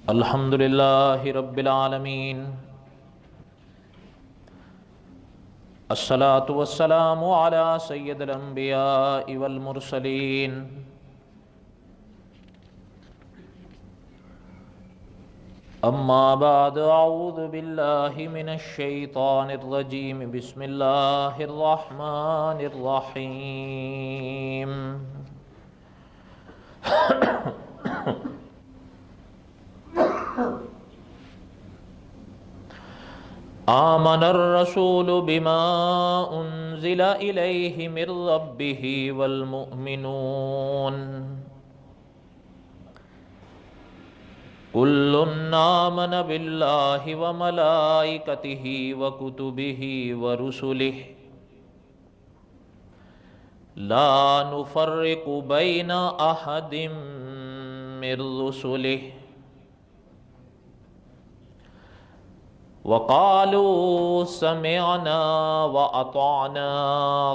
الحمد للہ رب العالمین، الصلاة والسلام علی سید الانبیاء والمرسلین، اما بعد، اعوذ باللہ من الشیطان الرجیم، بسم اللہ الرحمن الرحیم۔ آمن الرسول بما انزل الیہ من ربہ والمؤمنون کل آمن باللہ وملائکتہ وکتبہ ورسلہ لا نفرق بین احد من رسلہ وقالوا سمعنا وأطعنا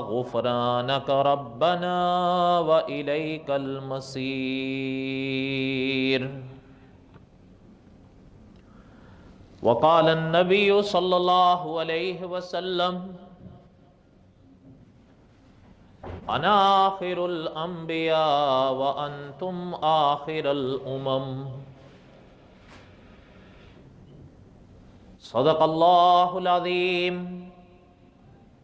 غفرانك ربنا وإليك المصير۔ وقال النبي صلى الله عليه وسلم: أنا آخر الأنبياء وأنتم آخر الأمم۔ صدق اللہ العظیم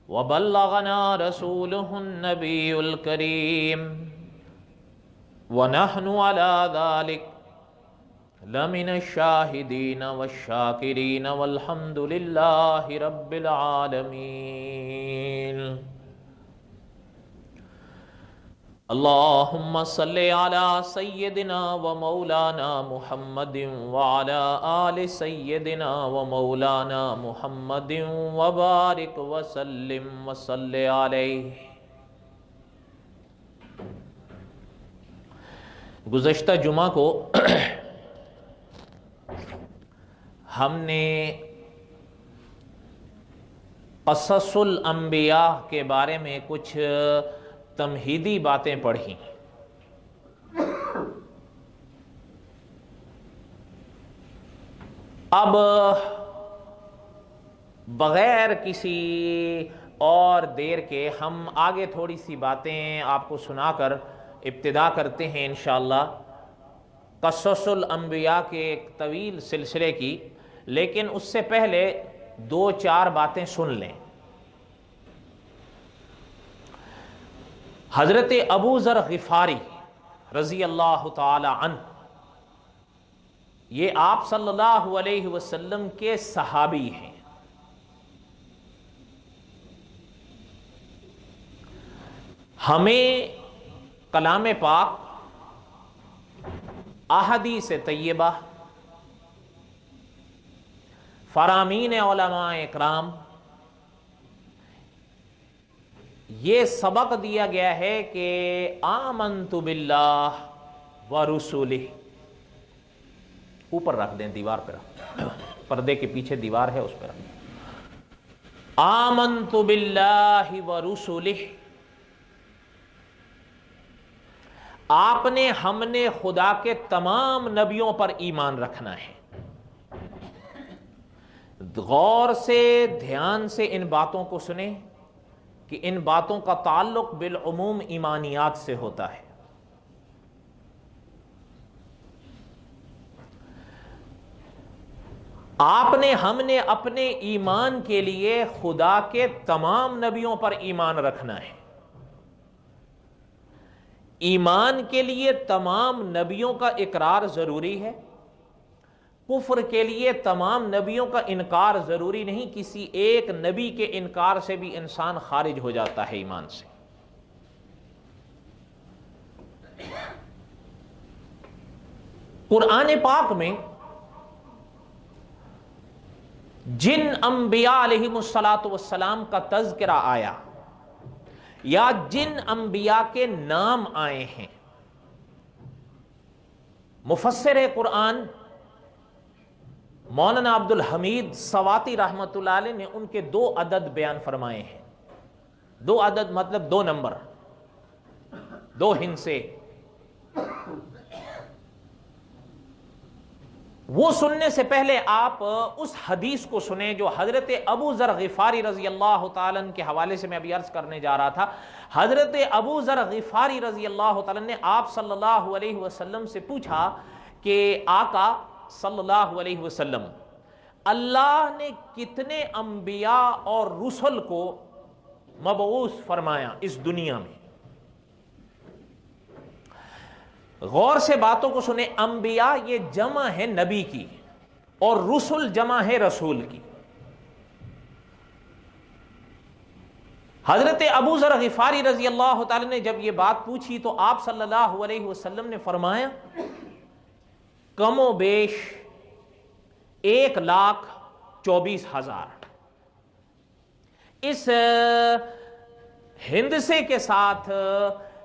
وبلغنا رسوله النبی الکریم ونحن على ذلك لمن الشاہدین والشاکرین والحمد للہ رب العالمین۔ اللہم صلی علی سیدنا و مولانا محمد وعلی آل سیدنا و مولانا محمد وبارک وسلم وصلی علیہ۔ گزشتہ جمعہ کو ہم نے قصص الانبیاء کے بارے میں کچھ تمہیدی باتیں پڑھی۔ اب بغیر کسی اور دیر کے ہم آگے تھوڑی سی باتیں آپ کو سنا کر ابتدا کرتے ہیں انشاءاللہ قصص الانبیاء کے ایک طویل سلسلے کی، لیکن اس سے پہلے دو چار باتیں سن لیں۔ حضرت ابو ذر غفاری رضی اللہ تعالی عنہ، یہ آپ صلی اللہ علیہ وسلم کے صحابی ہیں۔ ہمیں کلام پاک، احادیث طیبہ، فرامین علماء اکرام، یہ سبق دیا گیا ہے کہ آمنت باللہ ورسولہ، اوپر رکھ دیں، دیوار پہ رکھ، پردے کے پیچھے دیوار ہے اس پہ رکھ دیں۔ آمنت باللہ ورسولہ، ہم نے خدا کے تمام نبیوں پر ایمان رکھنا ہے۔ غور سے، دھیان سے ان باتوں کو سنیں کہ ان باتوں کا تعلق بالعموم ایمانیات سے ہوتا ہے۔ ہم نے اپنے ایمان کے لیے خدا کے تمام نبیوں پر ایمان رکھنا ہے۔ ایمان کے لیے تمام نبیوں کا اقرار ضروری ہے، کفر کے لیے تمام نبیوں کا انکار ضروری نہیں، کسی ایک نبی کے انکار سے بھی انسان خارج ہو جاتا ہے ایمان سے۔ قرآن پاک میں جن انبیاء علیہم السلام کا تذکرہ آیا یا جن انبیاء کے نام آئے ہیں، مفسر قرآن مولانا عبد الحمید سواتی رحمۃ اللہ علیہ نے ان کے 2 عدد بیان فرمائے ہیں۔ 2 عدد مطلب 2 نمبر، 2 ہندسے۔ وہ سننے سے پہلے آپ اس حدیث کو سنیں جو حضرت ابو ذر غفاری رضی اللہ تعالیٰ عنہ کے حوالے سے میں ابھی عرض کرنے جا رہا تھا۔ حضرت ابو ذر غفاری رضی اللہ تعالیٰ نے آپ صلی اللہ علیہ وسلم سے پوچھا کہ آقا صلی اللہ علیہ وسلم، اللہ نے کتنے انبیاء اور رسل کو مبعوث فرمایا اس دنیا میں؟ غور سے باتوں کو سنیں، انبیاء یہ جمع ہے نبی کی، اور رسل جمع ہے رسول کی۔ حضرت ابو ذر غفاری رضی اللہ تعالی نے جب یہ بات پوچھی تو آپ صلی اللہ علیہ وسلم نے فرمایا کم و بیش 1,24,000۔ اس ہند سے کے ساتھ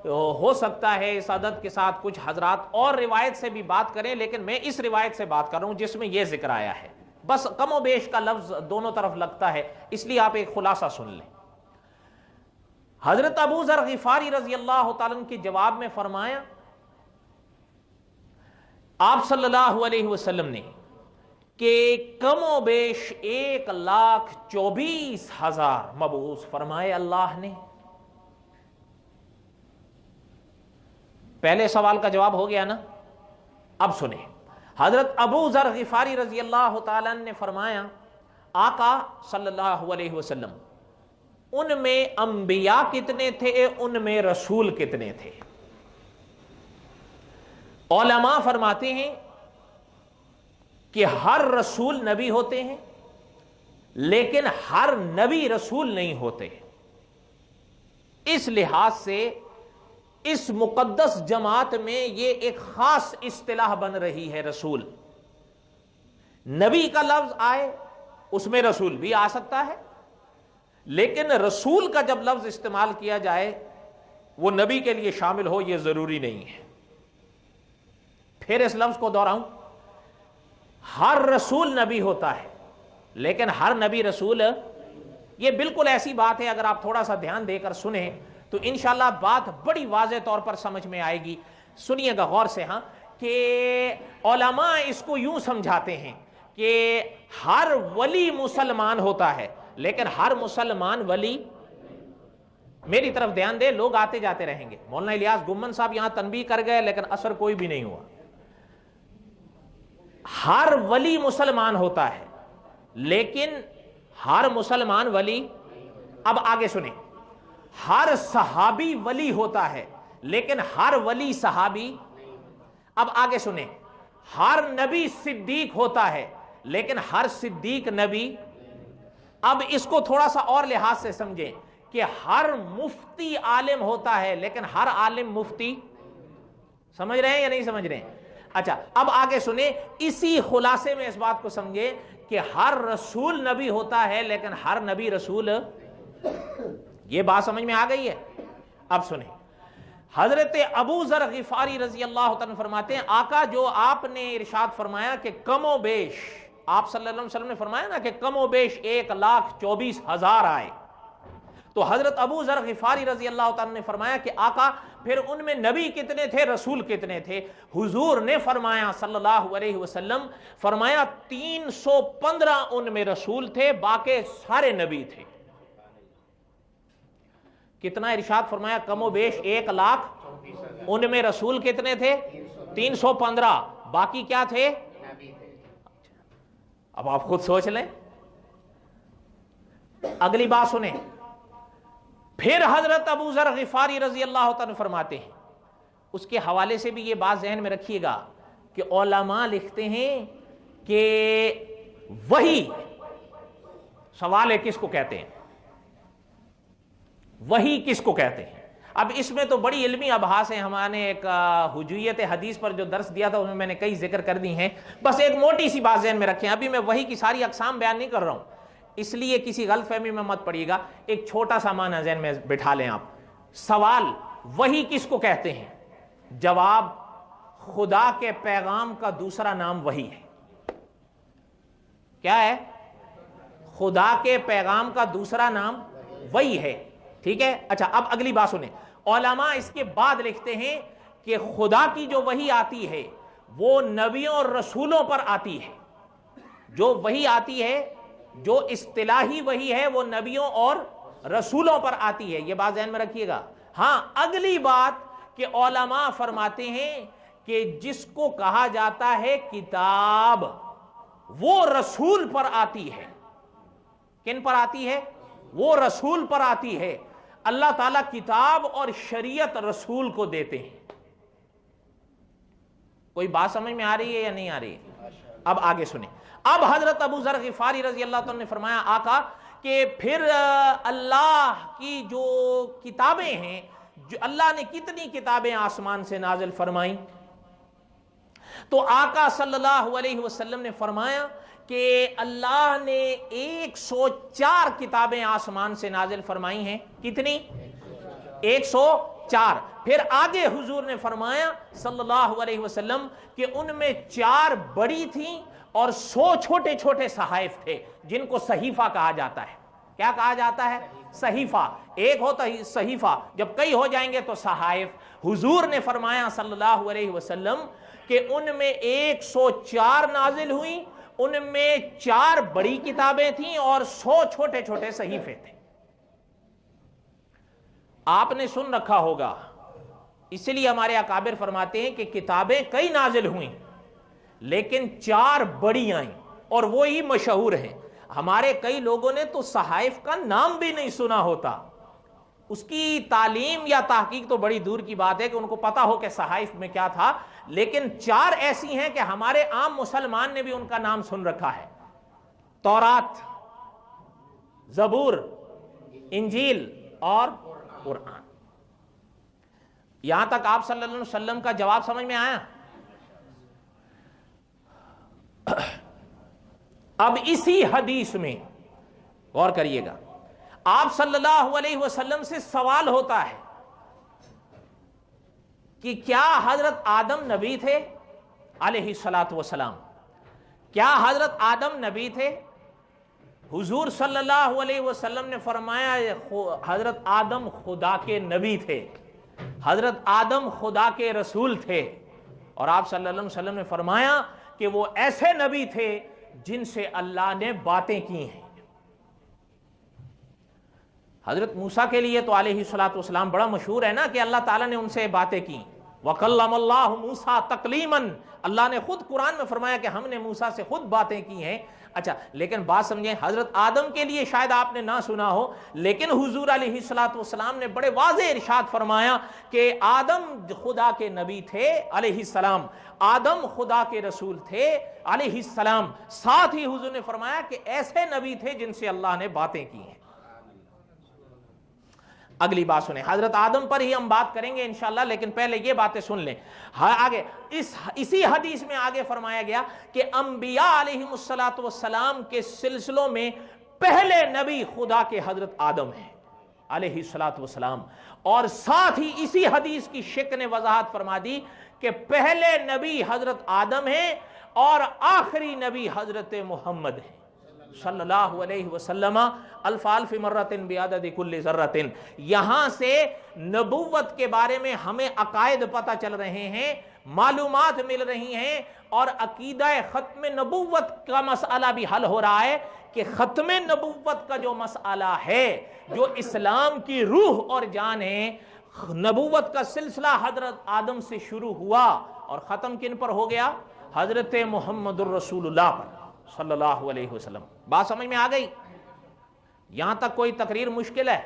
ہو سکتا ہے اس عدد کے ساتھ کچھ حضرات اور روایت سے بھی بات کریں، لیکن میں اس روایت سے بات کر رہا ہوں جس میں یہ ذکر آیا ہے۔ بس کم و بیش کا لفظ دونوں طرف لگتا ہے، اس لیے آپ ایک خلاصہ سن لیں۔ حضرت ابو ذر غفاری رضی اللہ تعالیٰ عنہ کے جواب میں فرمایا آپ صلی اللہ علیہ وسلم نے کہ کم و بیش 1,24,000 مبعوث فرمائے اللہ نے۔ پہلے سوال کا جواب ہو گیا نا؟ اب سنیں، حضرت ابو ذر غفاری رضی اللہ تعالیٰ نے فرمایا آقا صلی اللہ علیہ وسلم، ان میں انبیاء کتنے تھے، ان میں رسول کتنے تھے؟ علماء فرماتے ہیں کہ ہر رسول نبی ہوتے ہیں، لیکن ہر نبی رسول نہیں ہوتے۔ اس لحاظ سے اس مقدس جماعت میں یہ ایک خاص اصطلاح بن رہی ہے رسول۔ نبی کا لفظ آئے اس میں رسول بھی آ سکتا ہے، لیکن رسول کا جب لفظ استعمال کیا جائے وہ نبی کے لیے شامل ہو یہ ضروری نہیں ہے۔ پھر اس لفظ کو دہراؤں، ہر رسول نبی ہوتا ہے لیکن ہر نبی رسول، یہ بالکل ایسی بات ہے اگر آپ تھوڑا سا دھیان دے کر سنیں تو انشاءاللہ بات بڑی واضح طور پر سمجھ میں آئے گی۔ سنیے گا غور سے، ہاں، کہ علماء اس کو یوں سمجھاتے ہیں کہ ہر ولی مسلمان ہوتا ہے لیکن ہر مسلمان ولی، میری طرف دھیان دے، لوگ آتے جاتے رہیں گے۔ مولانا الیاس گمن صاحب یہاں تنبیہ کر گئے لیکن اثر کوئی بھی نہیں ہوا۔ ہر ولی مسلمان ہوتا ہے لیکن ہر مسلمان ولی، اب آگے سنیں، ہر صحابی ولی ہوتا ہے لیکن ہر ولی صحابی، اب آگے سنیں، ہر نبی صدیق ہوتا ہے لیکن ہر صدیق نبی۔ اب اس کو تھوڑا سا اور لحاظ سے سمجھیں کہ ہر مفتی عالم ہوتا ہے لیکن ہر عالم مفتی، سمجھ رہے ہیں یا نہیں سمجھ رہے ہیں؟ اچھا، اب آگے سنیں، اسی خلاصے میں اس بات کو سمجھیں کہ ہر رسول نبی ہوتا ہے لیکن ہر نبی رسول، یہ بات سمجھ میں آ گئی ہے؟ اب سنیں، حضرت ابو ذر غفاری رضی اللہ تعالیٰ فرماتے ہیں آقا جو آپ نے ارشاد فرمایا کہ کم و بیش، آپ صلی اللہ علیہ وسلم نے فرمایا نا کہ کم و بیش 1,24,000 آئے، تو حضرت ابو ذر غفاری رضی اللہ تعالیٰ نے فرمایا کہ آقا پھر ان میں نبی کتنے تھے، رسول کتنے تھے؟ حضور نے فرمایا صلی اللہ علیہ وسلم، فرمایا 315 ان میں رسول تھے، باقی سارے نبی تھے۔ کتنا ارشاد فرمایا؟ کم و بیش 1,00,000، ان میں رسول کتنے تھے؟ 315، باقی کیا تھے؟ اب آپ خود سوچ لیں۔ اگلی بات سنیں، پھر حضرت ابو ذر غفاری رضی اللہ تعالیٰ فرماتے ہیں، اس کے حوالے سے بھی یہ بات ذہن میں رکھیے گا کہ علماء لکھتے ہیں کہ وحی، سوال ہے کس کو کہتے ہیں؟ وحی کس کو کہتے ہیں؟ اب اس میں تو بڑی علمی ابحاث ہیں، ہم نے ایک حجویت حدیث پر جو درس دیا تھا اس میں نے کئی ذکر کر دی ہیں، بس ایک موٹی سی بات ذہن میں رکھیں، ابھی میں وحی کی ساری اقسام بیان نہیں کر رہا ہوں، اس لیے کسی غلط فہمی میں مت پڑیے گا، ایک چھوٹا سا معنی ذہن میں بٹھا لیں آپ۔ سوال، وحی کس کو کہتے ہیں؟ جواب، خدا کے پیغام کا دوسرا نام وحی ہے۔ کیا ہے؟ خدا کے پیغام کا دوسرا نام وحی ہے، ٹھیک ہے؟ اچھا، اب اگلی بات سنیں، علماء اس کے بعد لکھتے ہیں کہ خدا کی جو وحی آتی ہے وہ نبیوں اور رسولوں پر آتی ہے. جو وحی آتی ہے، جو اصطلاحی وحی ہے، وہ نبیوں اور رسولوں پر آتی ہے. یہ بات ذہن میں رکھیے گا. ہاں، اگلی بات کہ علماء فرماتے ہیں کہ جس کو کہا جاتا ہے کتاب، وہ رسول پر آتی ہے. کن پر آتی ہے؟ وہ رسول پر آتی ہے. اللہ تعالیٰ کتاب اور شریعت رسول کو دیتے ہیں. کوئی بات سمجھ میں آ رہی ہے یا نہیں آ رہی ہے؟ اب آگے سنیں. اب حضرت ابو ذر غفاری رضی اللہ عنہ نے فرمایا آقا کہ پھر اللہ کی جو کتابیں ہیں، جو اللہ نے کتنی کتابیں آسمان سے نازل فرمائیں؟ تو آقا صلی اللہ علیہ وسلم نے فرمایا کہ اللہ نے 104 کتابیں آسمان سے نازل فرمائی ہیں. کتنی؟ 104. پھر آگے حضور نے فرمایا صلی اللہ علیہ وسلم کہ ان میں 4 بڑی تھیں اور 100 چھوٹے چھوٹے صحائف تھے جن کو صحیفہ کہا جاتا ہے. کیا کہا جاتا ہے؟ صحیفہ. ایک ہوتا ہے صحیفہ، جب کئی ہو جائیں گے تو صحائف. حضور نے فرمایا صلی اللہ علیہ وسلم کہ ان میں 104 نازل ہوئیں، ان میں 4 بڑی کتابیں تھیں اور 100 چھوٹے چھوٹے صحیفے تھے. آپ نے سن رکھا ہوگا، اس لیے ہمارے اکابر فرماتے ہیں کہ کتابیں کئی نازل ہوئیں لیکن 4 بڑی آئیں اور وہی مشہور ہیں. ہمارے کئی لوگوں نے تو صحائف کا نام بھی نہیں سنا ہوتا. اس کی تعلیم یا تحقیق تو بڑی دور کی بات ہے کہ ان کو پتا ہو کہ صحائف میں کیا تھا، لیکن 4 ایسی ہیں کہ ہمارے عام مسلمان نے بھی ان کا نام سن رکھا ہے: تورات، زبور، انجیل اور قرآن. یہاں تک آپ صلی اللہ علیہ وسلم کا جواب سمجھ میں آیا؟ اب اسی حدیث میں غور کریے گا، آپ صلی اللہ علیہ وسلم سے سوال ہوتا ہے کہ کیا حضرت آدم نبی تھے علیہ الصلاۃ والسلام؟ کیا حضرت آدم نبی تھے؟ حضور صلی اللہ علیہ وسلم نے فرمایا حضرت آدم خدا کے نبی تھے، حضرت آدم خدا کے رسول تھے. اور آپ صلی اللہ علیہ وسلم نے فرمایا کہ وہ ایسے نبی تھے جن سے اللہ نے باتیں کی ہیں. حضرت موسیٰ کے لیے تو علیہ الصلاۃ والسلام بڑا مشہور ہے نا کہ اللہ تعالیٰ نے ان سے باتیں کی. وَكَلَّمَ اللَّهُ مُوسَىٰ تَكْلِيمًا، اللہ نے خود قرآن میں فرمایا کہ ہم نے موسیٰ سے خود باتیں کی ہیں. اچھا، لیکن بات سمجھیں، حضرت آدم کے لیے شاید آپ نے نہ سنا ہو، لیکن حضور علیہ الصلاۃ والسلام نے بڑے واضح ارشاد فرمایا کہ آدم خدا کے نبی تھے علیہ السلام، آدم خدا کے رسول تھے علیہ السلام. ساتھ ہی حضور نے فرمایا کہ ایسے نبی تھے جن سے اللہ نے باتیں کی ہیں. اگلی بات سنیں، حضرت آدم پر ہی ہم بات کریں گے انشاءاللہ، لیکن پہلے یہ باتیں سن لیں. آگے اسی حدیث میں آگے فرمایا گیا کہ انبیاء علیہم الصلاۃ والسلام کے سلسلوں میں پہلے نبی خدا کے حضرت آدم ہیں علیہ الصلاۃ والسلام. اور ساتھ ہی اسی حدیث کی شک نے وضاحت فرما دی کہ پہلے نبی حضرت آدم ہیں اور آخری نبی حضرت محمد ہیں صلی اللہ علیہ وسلم. الف الف مرۃ بعدد کل ذرۃ. یہاں سے نبوت کے بارے میں ہمیں عقائد پتہ چل رہے ہیں، معلومات مل رہی ہیں، اور عقیدہ ختم نبوت کا مسئلہ بھی حل ہو رہا ہے کہ ختم نبوت کا جو مسئلہ ہے، جو اسلام کی روح اور جان ہے، نبوت کا سلسلہ حضرت آدم سے شروع ہوا اور ختم کن پر ہو گیا؟ حضرت محمد الرسول اللہ پر صلی اللہ علیہ وسلم. بات سمجھ میں آ گئی؟ یہاں تک کوئی تقریر مشکل ہے؟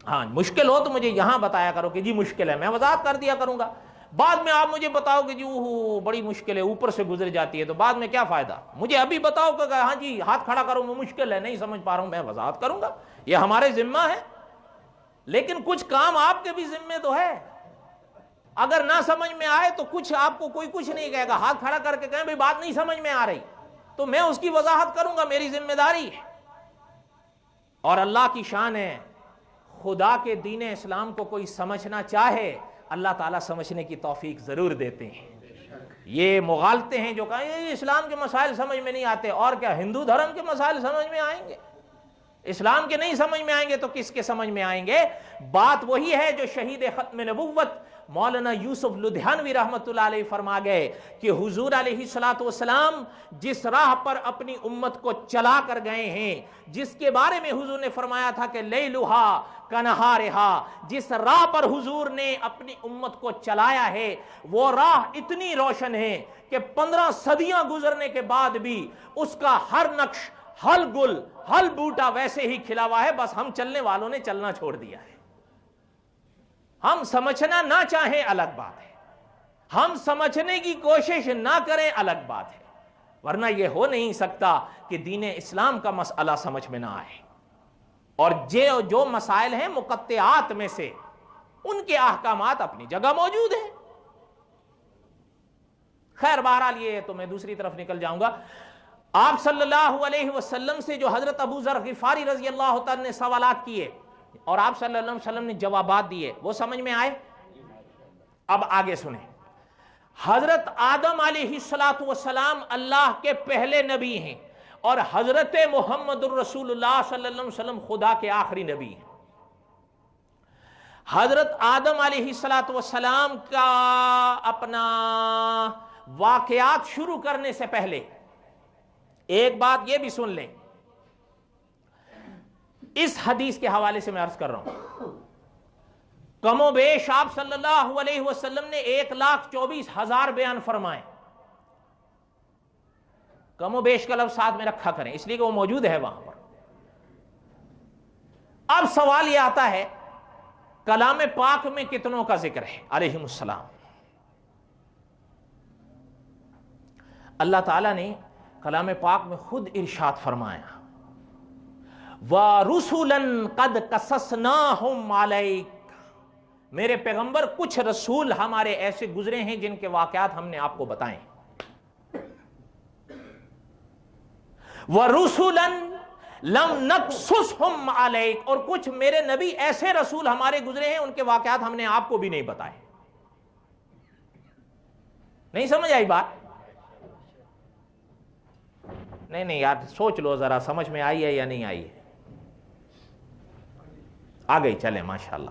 ہاں، مشکل ہو تو مجھے یہاں بتایا کرو کہ جی مشکل ہے، میں وضاحت کر دیا کروں گا. بعد میں آپ مجھے بتاؤ کہ جی بڑی مشکل ہے، اوپر سے گزر جاتی ہے، تو بعد میں کیا فائدہ؟ مجھے ابھی بتاؤ کہ ہاں جی ہاتھ کھڑا کرو، میں مشکل ہے نہیں سمجھ پا رہا ہوں، میں وضاحت کروں گا، یہ ہمارے ذمہ ہے. لیکن کچھ کام آپ کے بھی ذمہ تو ہے. اگر نہ سمجھ میں آئے تو کچھ آپ کو کوئی کچھ نہیں کہے گا، ہاتھ کھڑا کر کے کہیں بھئی بات نہیں سمجھ میں آ رہی تو میں اس کی وضاحت کروں گا، میری ذمہ داری ہے. اور اللہ کی شان ہے، خدا کے دین اسلام کو کوئی سمجھنا چاہے اللہ تعالیٰ سمجھنے کی توفیق ضرور دیتے ہیں. یہ مغالطے ہیں جو کہا یہ اسلام کے مسائل سمجھ میں نہیں آتے، اور کیا ہندو دھرم کے مسائل سمجھ میں آئیں گے؟ اسلام کے نہیں سمجھ میں آئیں گے تو کس کے سمجھ میں آئیں گے؟ بات وہی ہے جو شہید ختم نبوت مولانا یوسف لدھیانوی رحمۃ اللہ علیہ فرما گئے کہ حضور علیہ الصلوۃ والسلام جس راہ پر اپنی امت کو چلا کر گئے ہیں، جس کے بارے میں حضور نے فرمایا تھا کہ لیلھا کنہارھا، جس راہ پر حضور نے اپنی امت کو چلایا ہے وہ راہ اتنی روشن ہے کہ 15 صدیاں گزرنے کے بعد بھی اس کا ہر نقش، ہر گل، ہر بوٹا ویسے ہی کھلا ہوا ہے، بس ہم چلنے والوں نے چلنا چھوڑ دیا ہے۔ ہم سمجھنا نہ چاہیں الگ بات ہے، ہم سمجھنے کی کوشش نہ کریں الگ بات ہے، ورنہ یہ ہو نہیں سکتا کہ دین اسلام کا مسئلہ سمجھ میں نہ آئے، اور جو مسائل ہیں مقطعات میں سے ان کے احکامات اپنی جگہ موجود ہیں۔ خیر بہرحال یہ تو میں دوسری طرف نکل جاؤں گا۔ آپ صلی اللہ علیہ وسلم سے جو حضرت ابو ذر غفاری رضی اللہ تعالی نے سوالات کیے اور آپ صلی اللہ علیہ وسلم نے جوابات دیے، وہ سمجھ میں آئے؟ اب آگے سنیں۔ حضرت آدم علیہ السلام اللہ کے پہلے نبی ہیں اور حضرت محمد الرسول اللہ صلی اللہ علیہ وسلم خدا کے آخری نبی ہیں۔ حضرت آدم علیہ السلام کا اپنا واقعات شروع کرنے سے پہلے ایک بات یہ بھی سن لیں، اس حدیث کے حوالے سے میں عرض کر رہا ہوں، کم و بیش آپ صلی اللہ علیہ وسلم نے 1,24,000 بیان فرمائے۔ کم و بیش کا لفظ ساتھ میں رکھا کریں اس لیے کہ وہ موجود ہے وہاں پر۔ اب سوال یہ آتا ہے کلام پاک میں کتنوں کا ذکر ہے علیہم السلام؟ اللہ تعالیٰ نے کلام پاک میں خود ارشاد فرمایا وَرُسُلًا قَدْ قَصَصْنَاهُمْ عَلَيْكَ، میرے پیغمبر کچھ رسول ہمارے ایسے گزرے ہیں جن کے واقعات ہم نے آپ کو بتائے۔ وَرُسُلًا لَمْ نَقْصُصْهُمْ عَلَيْكَ، اور کچھ میرے نبی ایسے رسول ہمارے گزرے ہیں ان کے واقعات ہم نے آپ کو بھی نہیں بتائے۔ نہیں سمجھ آئی بات؟ نہیں یار سوچ لو ذرا، سمجھ میں آئی ہے یا نہیں آئی ہے؟ آ گئی، چلیں ماشاءاللہ۔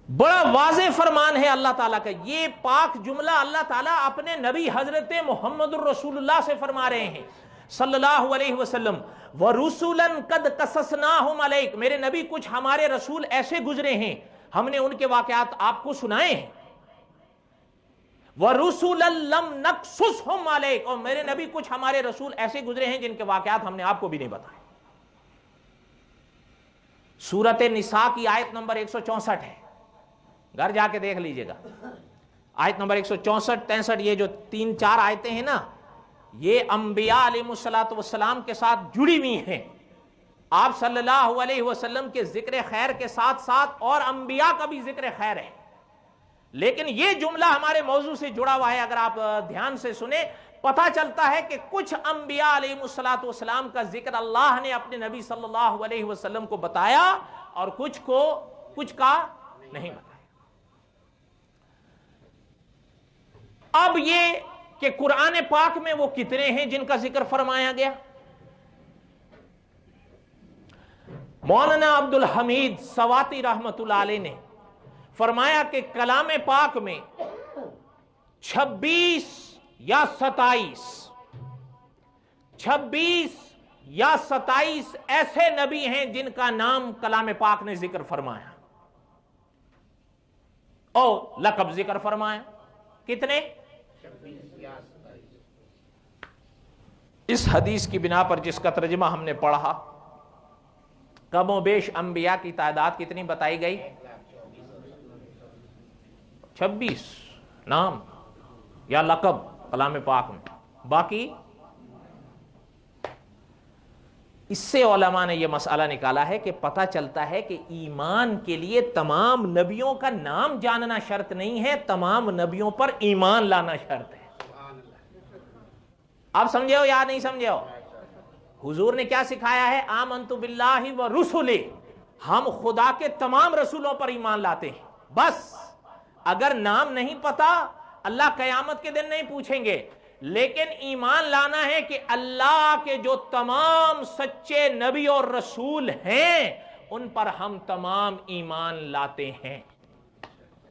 بڑا واضح فرمان ہے اللہ تعالیٰ کا، یہ پاک جملہ اللہ تعالیٰ اپنے نبی حضرت محمد الرسول اللہ سے فرما رہے ہیں صلی اللہ علیہ وسلم، وَرُسُلًا قَدْ قَصَصْنَاهُمْ عَلَيْكَ، میرے نبی کچھ ہمارے رسول ایسے گزرے ہیں ہم نے ان کے واقعات آپ کو سنائے ہیں۔ وَرُسُلًا لَمْ نَقْصُصْهُمْ عَلَيْكَ، اور میرے نبی کچھ ہمارے رسول ایسے گزرے ہیں جن کے واقعات ہم نے آپ کو بھی نہیں بتائے۔ سورۃ نساء کی آیت نمبر 164 ہے، گھر جا کے دیکھ لیجئے گا، آیت نمبر 164 63، یہ جو 3-4 آیتیں ہیں نا، یہ انبیاء علیہ السلام کے ساتھ جڑی ہوئی ہیں۔ آپ صلی اللہ علیہ وسلم کے ذکر خیر کے ساتھ ساتھ اور انبیاء کا بھی ذکر خیر ہے، لیکن یہ جملہ ہمارے موضوع سے جڑا ہوا ہے۔ اگر آپ دھیان سے سنیں پتہ چلتا ہے کہ کچھ انبیاء علیہ السلام کا ذکر اللہ نے اپنے نبی صلی اللہ علیہ وسلم کو بتایا اور کچھ کا نہیں بتایا۔ اب یہ کہ قرآن پاک میں وہ کتنے ہیں جن کا ذکر فرمایا گیا؟ مولانا عبد الحمید سواتی رحمۃ اللہ علیہ نے فرمایا کہ کلام پاک میں 26 یا 27 ایسے نبی ہیں جن کا نام کلام پاک نے ذکر فرمایا اور لقب ذکر فرمایا۔ کتنے؟ اس حدیث کی بنا پر جس کا ترجمہ ہم نے پڑھا، کم و بیش انبیاء کی تعداد کتنی بتائی گئی؟ 26 نام یا لقب کلام پاک میں، باقی اس سے علماء نے یہ مسئلہ نکالا ہے کہ پتہ چلتا ہے کہ ایمان کے لیے تمام نبیوں کا نام جاننا شرط نہیں ہے، تمام نبیوں پر ایمان لانا شرط ہے۔ آپ سمجھے ہو یا نہیں سمجھے ہو؟ حضور نے کیا سکھایا ہے؟ آمنت باللہ و رسلہ، ہم خدا کے تمام رسولوں پر ایمان لاتے ہیں۔ بس اگر نام نہیں پتا اللہ قیامت کے دن نہیں پوچھیں گے، لیکن ایمان لانا ہے کہ اللہ کے جو تمام سچے نبی اور رسول ہیں ان پر ہم تمام ایمان لاتے ہیں۔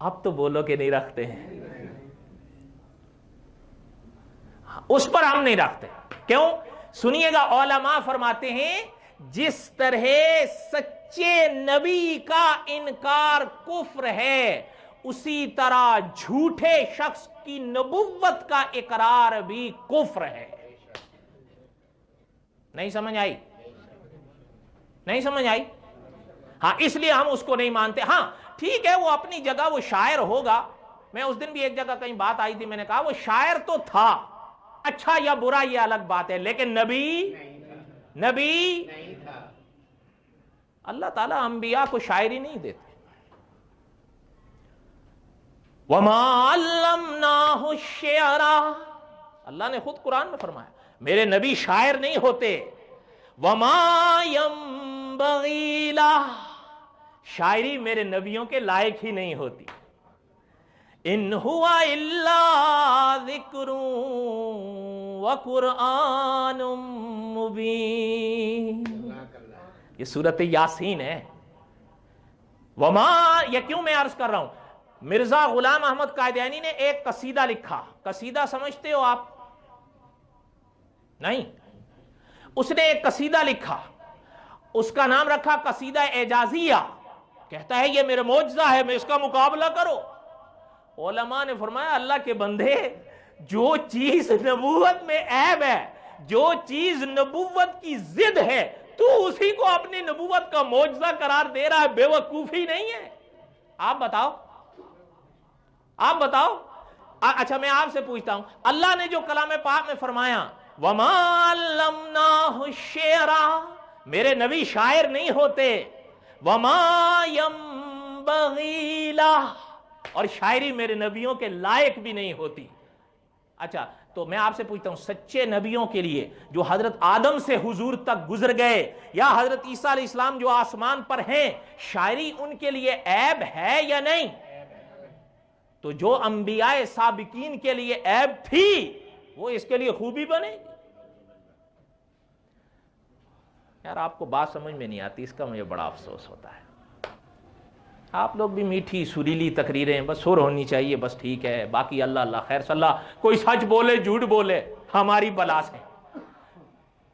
اب تو بولو کہ نہیں رکھتے ہیں، اس پر ہم نہیں رکھتے. کیوں؟ سنیے گا، علماء فرماتے ہیں جس طرح سچے نبی کا انکار کفر ہے، اسی طرح جھوٹے شخص کی نبوت کا اقرار بھی کفر ہے. نہیں سمجھ آئی؟ نہیں سمجھ آئی؟ ہاں، اس لیے ہم اس کو نہیں مانتے. ہاں ٹھیک ہے، وہ اپنی جگہ وہ شاعر ہوگا. میں اس دن بھی ایک جگہ کہیں بات آئی تھی، میں نے کہا وہ شاعر تو تھا، اچھا یا برا یہ الگ بات ہے، لیکن نبی نہیں تھا. اللہ تعالیٰ انبیاء کو شاعری نہیں دیتے. وَمَا عَلَّمْنَاهُ الشِّعْرَ، اللہ نے خود قرآن میں فرمایا میرے نبی شاعر نہیں ہوتے. وَمَا يَنبَغِي لَهُ، شاعری میرے نبیوں کے لائق ہی نہیں ہوتی. ان ہوا الا ذکر وقرآن مبین، یہ سورۃ یاسین ہے. وما، یہ کیوں میں عرض کر رہا ہوں، مرزا غلام احمد قادیانی نے ایک قصیدہ لکھا. قصیدہ سمجھتے ہو آپ؟ نہیں. اس نے ایک قصیدہ لکھا، اس کا نام رکھا قصیدہ اعجازیہ. کہتا ہے یہ میرا معجزہ ہے، میں اس کا مقابلہ کرو. علماء نے فرمایا اللہ کے بندے، جو چیز نبوت میں عیب ہے، جو چیز نبوت کی ضد ہے، تو اسی کو اپنی نبوت کا معجزہ قرار دے رہا ہے. بے وقوفی نہیں ہے؟ آپ بتاؤ، آپ بتاؤ. اچھا میں آپ سے پوچھتا ہوں، اللہ نے جو کلام پاک میں فرمایا وَمَا عَلَّمْنَاهُ الشِّعْرَ، میرے نبی شاعر نہیں ہوتے. وَمَا يَنبَغِي لَهُ، اور شاعری میرے نبیوں کے لائق بھی نہیں ہوتی. اچھا تو میں آپ سے پوچھتا ہوں، سچے نبیوں کے لیے جو حضرت آدم سے حضور تک گزر گئے، یا حضرت عیسیٰ علیہ السلام جو آسمان پر ہیں، شاعری ان کے لیے عیب ہے یا نہیں؟ تو جو انبیاء سابقین کے لیے عیب تھی، وہ اس کے لیے خوبی بنے گی. یار آپ کو بات سمجھ میں نہیں آتی، اس کا مجھے بڑا افسوس ہوتا ہے. آپ لوگ بھی میٹھی سریلی تقریریں، بس سر ہونی چاہیے، بس ٹھیک ہے، باقی اللہ اللہ خیر صلی اللہ. کوئی سچ بولے جھوٹ بولے ہماری بلا سے،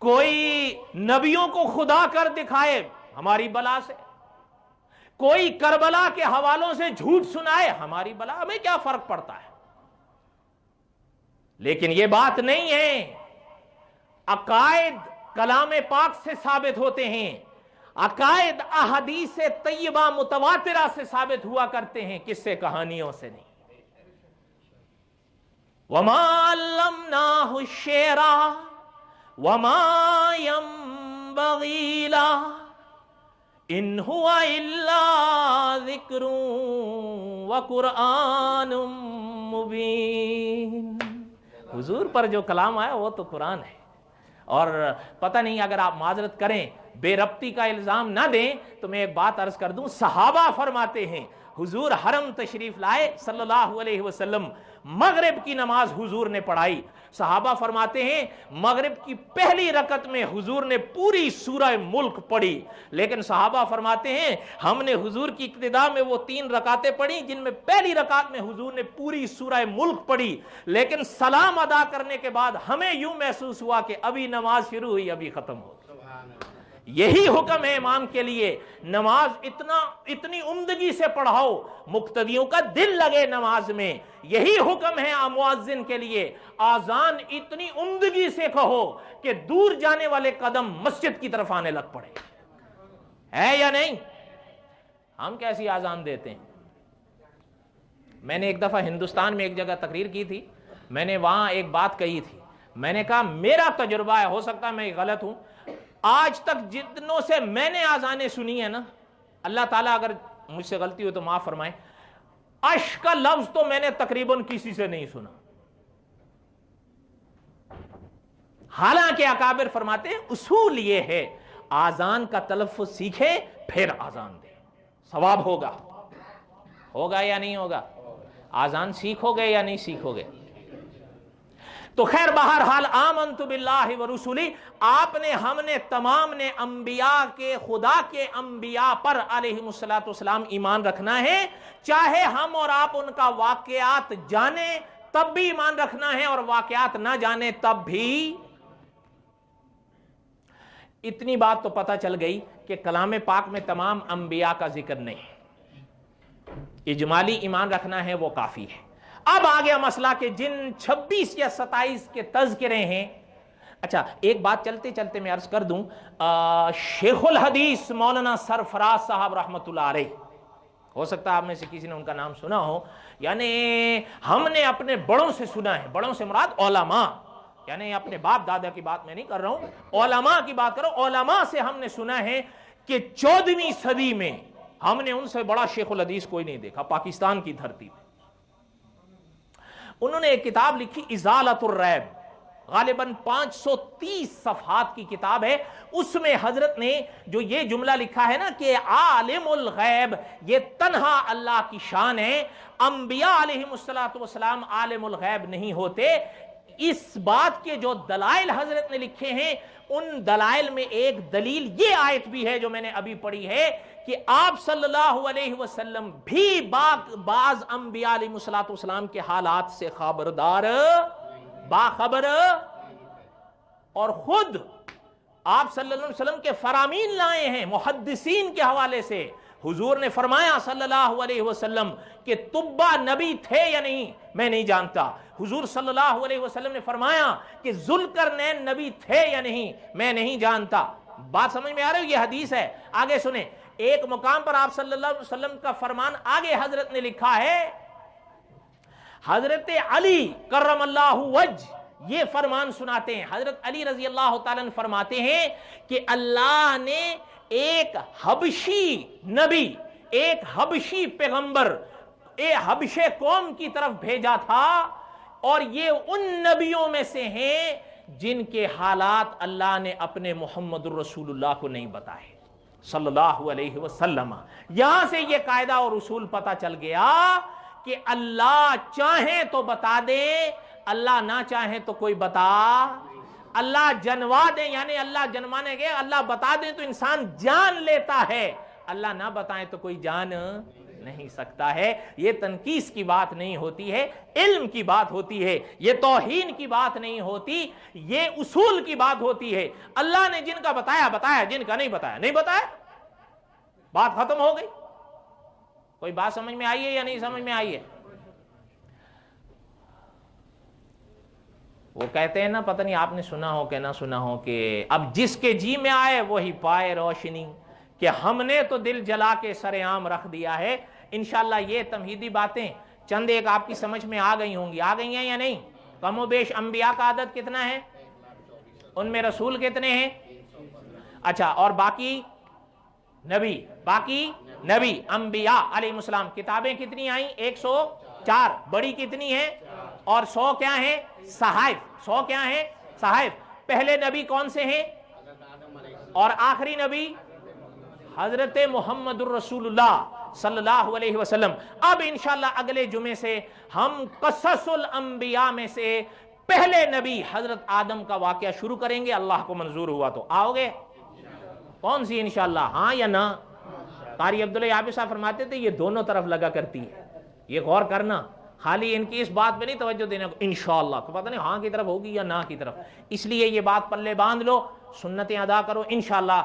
کوئی نبیوں کو خدا کر دکھائے ہماری بلا سے، کوئی کربلا کے حوالوں سے جھوٹ سنائے ہماری بلا. ہمیں کیا فرق پڑتا ہے؟ لیکن یہ بات نہیں ہے. عقائد کلام پاک سے ثابت ہوتے ہیں، عقائد احادیث طیبہ متواترہ سے ثابت ہوا کرتے ہیں، کس سے؟ کہانیوں سے نہیں. وَمَا عَلَّمْنَاهُ الشِّعْرَ وَمَا يَنبَغِي لَهُ إِنْ هُوَ إِلَّا ذِكْرٌ وَقُرْآنٌ مُبِينٌ. حضور پر جو کلام آیا وہ تو قرآن ہے. اور پتہ نہیں، اگر آپ معذرت کریں، بے ربطی کا الزام نہ دیں، تو میں ایک بات عرض کر دوں. صحابہ فرماتے ہیں حضور حرم تشریف لائے صلی اللہ علیہ وسلم، مغرب کی نماز حضور نے پڑھائی. صحابہ فرماتے ہیں مغرب کی پہلی رکعت میں حضور نے پوری سورہ ملک پڑھی. لیکن صحابہ فرماتے ہیں ہم نے حضور کی ابتدا میں وہ 3 رکعتیں پڑھی جن میں پہلی رکعت میں حضور نے پوری سورہ ملک پڑھی، لیکن سلام ادا کرنے کے بعد ہمیں یوں محسوس ہوا کہ ابھی نماز شروع ہوئی، ابھی ختم ہو گئی. یہی حکم ہے امام کے لیے، نماز اتنی عمدگی سے پڑھاؤ مقتدیوں کا دل لگے نماز میں. یہی حکم ہے مؤذن کے لیے، آذان اتنی عمدگی سے کہو کہ دور جانے والے قدم مسجد کی طرف آنے لگ پڑے. ہے یا نہیں؟ ہم کیسی آذان دیتے ہیں؟ میں نے ایک دفعہ ہندوستان میں ایک جگہ تقریر کی تھی، میں نے وہاں ایک بات کہی تھی. میں نے کہا میرا تجربہ ہے، ہو سکتا ہے میں غلط ہوں، آج تک جتنوں سے میں نے آذانیں سنی ہے نا، اللہ تعالیٰ اگر مجھ سے غلطی ہو تو معاف فرمائیں، عش کا لفظ تو میں نے تقریباً کسی سے نہیں سنا. حالانکہ اکابر فرماتے ہیں اصول یہ ہے آذان کا تلفظ سیکھے پھر آذان دے، ثواب ہوگا. ہوگا یا نہیں ہوگا؟ آذان سیکھو گے یا نہیں سیکھو گے؟ تو خیر بہرحال آمنت باللہ و رسولی، آپ نے، ہم نے، تمام نے انبیاء کے، خدا کے انبیاء پر علیہم الصلوۃ والسلام ایمان رکھنا ہے، چاہے ہم اور آپ ان کا واقعات جانیں تب بھی ایمان رکھنا ہے اور واقعات نہ جانیں تب بھی۔ اتنی بات تو پتہ چل گئی کہ کلام پاک میں تمام انبیاء کا ذکر نہیں، اجمالی ایمان رکھنا ہے وہ کافی ہے۔ اب آ گیا مسئلہ کہ جن 26 یا 27 کے تذکرے ہیں، اچھا ایک بات چلتے چلتے میں عرض کر دوں، شیخ الحدیث مولانا سرفراز صاحب رحمۃ اللہ علیہ، ہو سکتا ہے آپ میں سے کسی نے ان کا نام سنا ہو، یعنی ہم نے اپنے بڑوں سے سنا ہے، بڑوں سے مراد علماء، یعنی اپنے باپ دادا کی بات میں نہیں کر رہا ہوں، علماء کی بات کر رہا ہوں، علماء سے ہم نے سنا ہے کہ 14ویں صدی میں ہم نے ان سے بڑا شیخ الحدیث کوئی نہیں دیکھا پاکستان کی دھرتی میں۔ انہوں نے ایک کتاب لکھی ازالۃ الریب، غالباً 530 صفحات کی کتاب ہے، اس میں حضرت نے جو یہ جملہ لکھا ہے نا کہ عالم الغیب، یہ تنہا اللہ کی شان ہے، انبیاء علیہم الصلوۃ والسلام عالم الغیب نہیں ہوتے۔ اس بات کے جو دلائل حضرت نے لکھے ہیں، ان دلائل میں ایک دلیل یہ آیت بھی ہے جو میں نے ابھی پڑھی ہے کہ آپ صلی اللہ علیہ وسلم بھی بعض انبیاء علیہ الصلوۃ والسلام کے حالات سے خبردار، باخبر، اور خود آپ صلی اللہ علیہ وسلم کے فرامین لائے ہیں محدثین کے حوالے سے۔ حضور نے فرمایا صلی اللہ علیہ وسلم کہ تبا نبی تھے یا نہیں میں نہیں جانتا، حضور صلی اللہ علیہ وسلم نے فرمایا کہ ذوالقرنین نبی تھے یا نہیں میں نہیں جانتا۔ بات سمجھ میں آ رہی ہے؟ یہ حدیث ہے، آگے سنیں۔ ایک مقام پر آپ صلی اللہ علیہ وسلم کا فرمان آگے حضرت نے لکھا ہے، حضرت علی کرم اللہ وجہ یہ فرمان سناتے ہیں، حضرت علی رضی اللہ تعالیٰ فرماتے ہیں کہ اللہ نے ایک حبشی نبی، ایک حبشی پیغمبر حبشے قوم کی طرف بھیجا تھا، اور یہ ان نبیوں میں سے ہیں جن کے حالات اللہ نے اپنے محمد الرسول اللہ کو نہیں بتائے صلی اللہ علیہ وسلم۔ یہاں سے یہ قاعدہ اور اصول پتہ چل گیا کہ اللہ چاہیں تو بتا دے، اللہ نہ چاہیں تو کوئی بتا، اللہ جنوا دے یعنی اللہ جنوانے گئے، اللہ بتا دیں تو انسان جان لیتا ہے، اللہ نہ بتائیں تو کوئی جان نہیں سکتا ہے۔ یہ تنقیص کی بات نہیں ہوتی ہے، علم کی بات ہوتی ہے، یہ توہین کی بات نہیں ہوتی، یہ اصول کی بات ہوتی ہے۔ اللہ نے جن کا بتایا بتایا، جن کا نہیں بتایا نہیں بتایا، بات ختم ہو گئی۔ کوئی بات سمجھ میں آئی ہے یا نہیں سمجھ میں آئی ہے؟ وہ کہتے ہیں نا، پتہ نہیں آپ نے سنا ہو کہ نہ سنا ہو، کہ اب جس کے جی میں آئے وہی پائے روشنی، کہ ہم نے تو دل جلا کے سر عام رکھ دیا ہے۔ انشاءاللہ یہ تمہیدی باتیں چند ایک آپ کی سمجھ میں آ گئی ہوں گی، آ گئی ہیں یا نہیں؟ کم و بیش انبیاء کا عدد کتنا ہے؟ ان میں رسول کتنے ہیں؟ اچھا، اور باقی نبی، باقی نبی انبیاء علیہ السلام، کتابیں کتنی آئیں؟ 104، بڑی کتنی ہیں؟ اور 100 کیا ہیں؟ صحائف۔ 100 کیا ہیں؟ صحائف۔ پہلے نبی کون سے ہیں اور آخری نبی؟ حضرت محمد الرسول اللہ صلی اللہ علیہ وسلم۔ اب انشاءاللہ اگلے جمعے سے ہم قصص الانبیاء میں سے پہلے نبی حضرت آدم کا واقعہ شروع کریں گے، اللہ کو منظور ہوا تو آؤ گے؟ کون سی انشاءاللہ، ہاں یا نہ؟ قاری عبداللہ یعقوبی صاحب فرماتے تھے یہ دونوں طرف لگا کرتی ہے، یہ غور کرنا، خالی ان کی اس بات پہ نہیں توجہ دینا انشاءاللہ، تو پتہ نہیں ہاں کی طرف ہوگی یا نہ کی طرف، اس لیے یہ بات پلے باندھ لو، سنتیں ادا کرو، انشاءاللہ